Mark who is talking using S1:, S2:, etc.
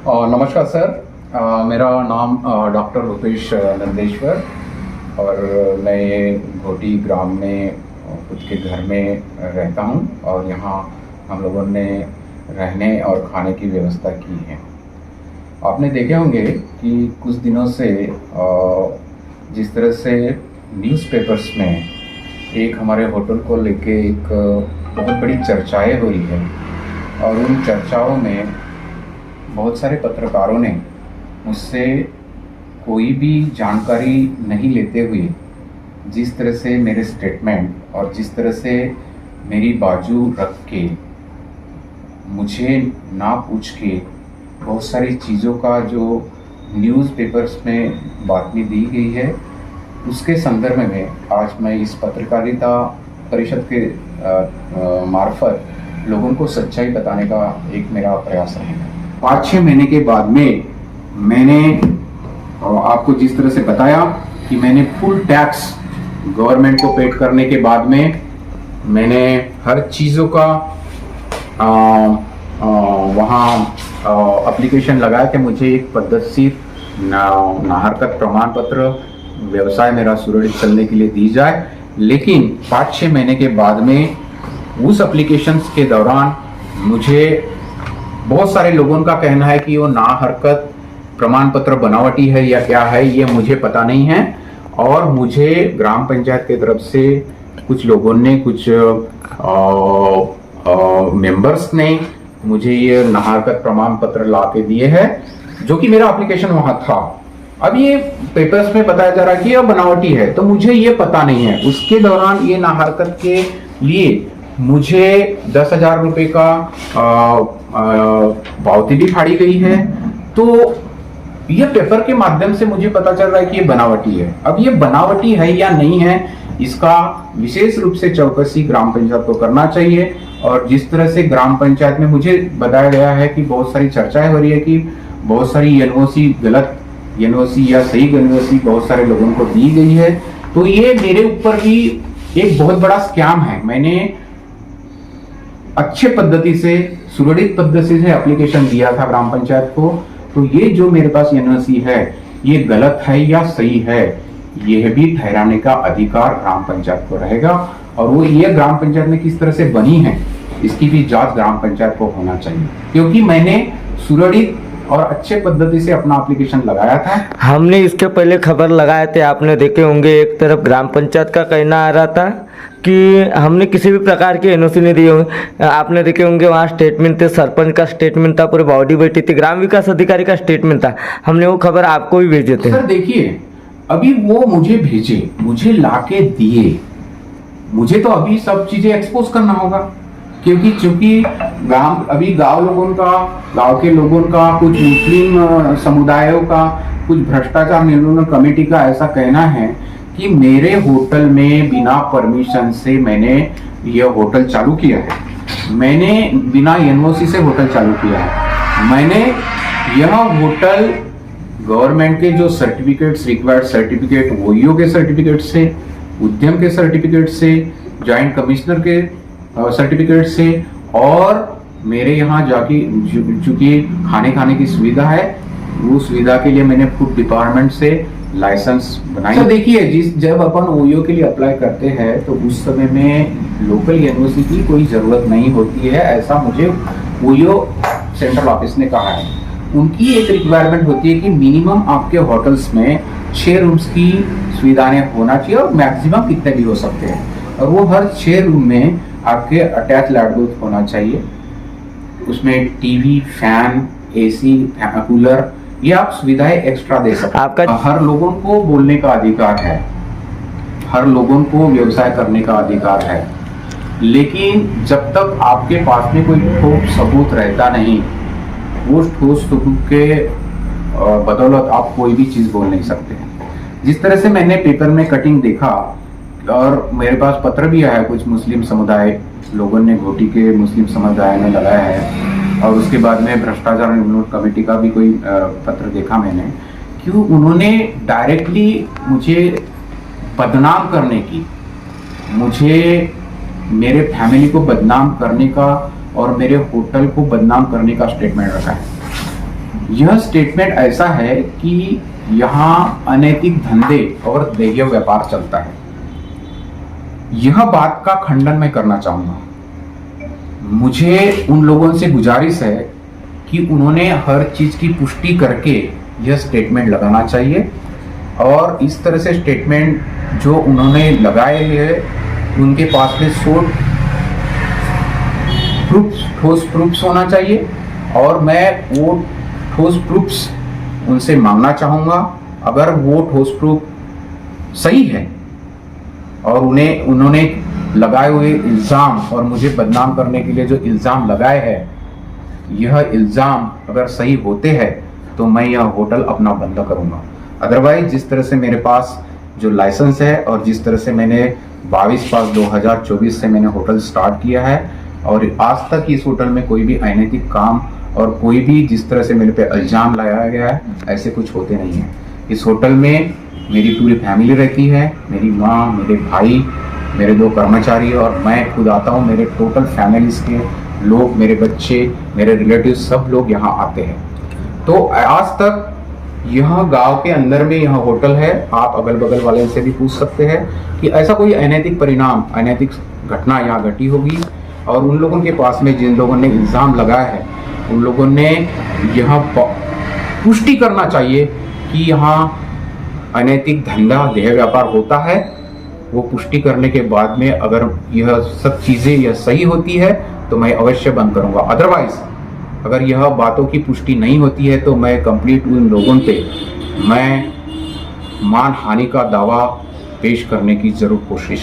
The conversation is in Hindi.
S1: नमस्कार सर। मेरा नाम डॉक्टर रुपेश नंदेश्वर और मैं ये घोटी ग्राम में खुद के घर में रहता हूँ और यहाँ हम लोगों ने रहने और खाने की व्यवस्था की है। आपने देखे होंगे कि कुछ दिनों से जिस तरह से न्यूज़पेपर्स में एक हमारे होटल को लेके एक बहुत बड़ी चर्चाएं हो रही है और उन चर्चाओं में बहुत सारे पत्रकारों ने मुझसे कोई भी जानकारी नहीं लेते हुए जिस तरह से मेरे स्टेटमेंट और जिस तरह से मेरी बाजू रख के मुझे ना पूछ के बहुत सारी चीज़ों का जो न्यूज़पेपर्स में बातमी दी गई है उसके संदर्भ में आज मैं इस पत्रकारिता परिषद के मार्फत लोगों को सच्चाई बताने का एक मेरा प्रयास रहेगा। 5-6 महीने के बाद में मैंने आपको जिस तरह से बताया कि मैंने फुल टैक्स गवर्नमेंट को पेड करने के बाद में मैंने हर चीज़ों का वहाँ एप्लीकेशन लगाया कि मुझे एक पद्धतिशीर नाहरकत प्रमाण पत्र व्यवसाय मेरा सुरक्षित चलने के लिए दी जाए। लेकिन 5-6 महीने के बाद में उस एप्लीकेशंस के दौरान मुझे बहुत सारे लोगों का कहना है कि वो ना हरकत प्रमाण पत्र बनावटी है या क्या है, ये मुझे पता नहीं है। और मुझे ग्राम पंचायत की तरफ से कुछ लोगों ने कुछ मेंबर्स ने मुझे ये ना हरकत प्रमाण पत्र ला के दिए हैं जो कि मेरा एप्लीकेशन वहाँ था। अब ये पेपर्स में बताया जा रहा है कि यह बनावटी है, तो मुझे ये पता नहीं है। उसके दौरान ये ना हरकत के लिए मुझे 10,000 रुपये का पावती भी फाड़ी गई है। तो ये पेपर के माध्यम से मुझे पता चल रहा है कि ये बनावटी है। अब ये बनावटी है या नहीं है इसका विशेष रूप से चौकसी ग्राम पंचायत को करना चाहिए। और जिस तरह से ग्राम पंचायत में मुझे बताया गया है कि बहुत सारी चर्चाएं हो रही है कि बहुत सारी एनओसी गलत एनओसी या सही एनओसी बहुत सारे लोगों को दी गई है, तो ये मेरे ऊपर भी एक बहुत बड़ा स्कैम है। मैंने अच्छे पद्धति से सुरक्षित पद्धति से एप्लीकेशन दिया था ग्राम पंचायत को, तो ये जो मेरे पास एनओसी है ये गलत है या सही है यह भी ठहराने का अधिकार ग्राम पंचायत को रहेगा। और वो ये ग्राम पंचायत में किस तरह से बनी है इसकी भी जांच ग्राम पंचायत को होना चाहिए, क्योंकि मैंने सुरक्षित और अच्छे पद्धति से अपना एप्लीकेशन लगाया था।
S2: हमने इसके पहले खबर लगाए थे, आपने देखे होंगे। एक तरफ ग्राम पंचायत का कहना आ रहा था कि हमने किसी भी प्रकार की एनओसी नहीं दी होंगे। आपने देखे होंगे वहाँ स्टेटमेंट थे, सरपंच का स्टेटमेंट था, पूरी बॉडी बैठी थी, ग्राम विकास अधिकारी का स्टेटमेंट था। हमने वो खबर आपको भी भेजे थे।
S1: सर देखिए, अभी वो मुझे भेजे, मुझे लाके दिए, मुझे तो अभी सब चीजें एक्सपोज करना होगा, क्योंकि चूंकि गांव के लोगों का कुछ मुस्लिम समुदायों का कुछ भ्रष्टाचार निर्मूलन कमेटी का ऐसा कहना है कि मेरे होटल में बिना परमिशन से मैंने यह होटल चालू किया है, मैंने बिना एनओसी से होटल चालू किया है। मैंने यह होटल गवर्नमेंट के जो सर्टिफिकेट्स रिक्वायर्ड सर्टिफिकेट ओईओ के सर्टिफिकेट से, उद्यम के सर्टिफिकेट से, जॉइंट कमिश्नर के सर्टिफिकेट से, और मेरे यहाँ जाके चूंकि खाने की सुविधा है, वो सुविधा के लिए मैंने फूड डिपार्टमेंट से लाइसेंस बनाई। तो देखिए, जब अपन ओईओ के लिए अप्लाई करते हैं तो उस समय में लोकल एनओसी की कोई जरूरत नहीं होती है, ऐसा मुझे ओईओ सेंट्रल ऑफिस ने कहा है। उनकी एक रिक्वायरमेंट होती है कि मिनिमम आपके होटल्स में 6 रूम्स की सुविधाएं होना चाहिए और मैक्सिमम कितने भी हो सकते हैं, और वो हर 6 रूम में आपके अटैच लैट्रिन होना चाहिए। उसमें टीवी, फैन, एसी, कूलर, ये आप सुविधाएं एक्स्ट्रा दे सकते हैं। आपका हर लोगों को बोलने का अधिकार है, हर लोगों को व्यवसाय करने का अधिकार है, लेकिन जब तक आपके पास में कोई ठोस सबूत रहता नहीं, वो ठोस सबूत के बदौलत आप कोई भी चीज बोल नहीं सकते। जिस तरह से मैंने पेपर में कटिंग देखा और मेरे पास पत्र भी आया, कुछ मुस्लिम समुदाय लोगों ने, घोटी के मुस्लिम समुदाय ने लगाया है, और उसके बाद में भ्रष्टाचार निर्मूलन कमेटी का भी कोई पत्र देखा मैंने, क्यों उन्होंने डायरेक्टली मुझे बदनाम करने की, मुझे मेरे फैमिली को बदनाम करने का और मेरे होटल को बदनाम करने का स्टेटमेंट रखा है। यह स्टेटमेंट ऐसा है कि यहाँ अनैतिक धंधे और देय व्यापार चलता है। यह बात का खंडन मैं करना चाहूंगा। मुझे उन लोगों से गुजारिश है कि उन्होंने हर चीज की पुष्टि करके यह स्टेटमेंट लगाना चाहिए, और इस तरह से स्टेटमेंट जो उन्होंने लगाए हैं उनके पास में ठोस प्रूफ्स होना चाहिए, और मैं वो ठोस प्रूफ्स उनसे मांगना चाहूँगा। अगर वो ठोस प्रूफ सही है और उन्होंने लगाए हुए इल्ज़ाम और मुझे बदनाम करने के लिए जो इल्ज़ाम लगाए हैं, यह इल्ज़ाम अगर सही होते हैं तो मैं यह होटल अपना बंद करूँगा। अदरवाइज जिस तरह से मेरे पास जो लाइसेंस है और जिस तरह से मैंने 22/5/2024 से मैंने होटल स्टार्ट किया है, और आज तक इस होटल में कोई भी अनैतिक काम और कोई भी जिस तरह से मेरे पे इल्ज़ाम लगाया गया है, ऐसे कुछ होते नहीं है। इस होटल में मेरी पूरी फैमिली रहती है, मेरी माँ, मेरे भाई, मेरे 2 कर्मचारी और मैं खुद आता हूँ। मेरे टोटल फैमिलीज के लोग, मेरे बच्चे, मेरे रिलेटिव सब लोग यहाँ आते हैं। तो आज तक यह गांव के अंदर में यह होटल है। आप अगल बगल वाले से भी पूछ सकते हैं कि ऐसा कोई अनैतिक घटना यहाँ घटी होगी, और उन लोगों के पास में जिन लोगों ने इल्ज़ाम लगाया है उन लोगों ने यह पुष्टि करना चाहिए कि यहाँ अनैतिक धंधा देह व्यापार होता है। वो पुष्टि करने के बाद में अगर यह सब चीज़ें यह सही होती है तो मैं अवश्य बंद करूँगा। अदरवाइज अगर यह बातों की पुष्टि नहीं होती है तो मैं कंप्लीट उन लोगों पे मैं मान हानि का दावा पेश करने की जरूर कोशिश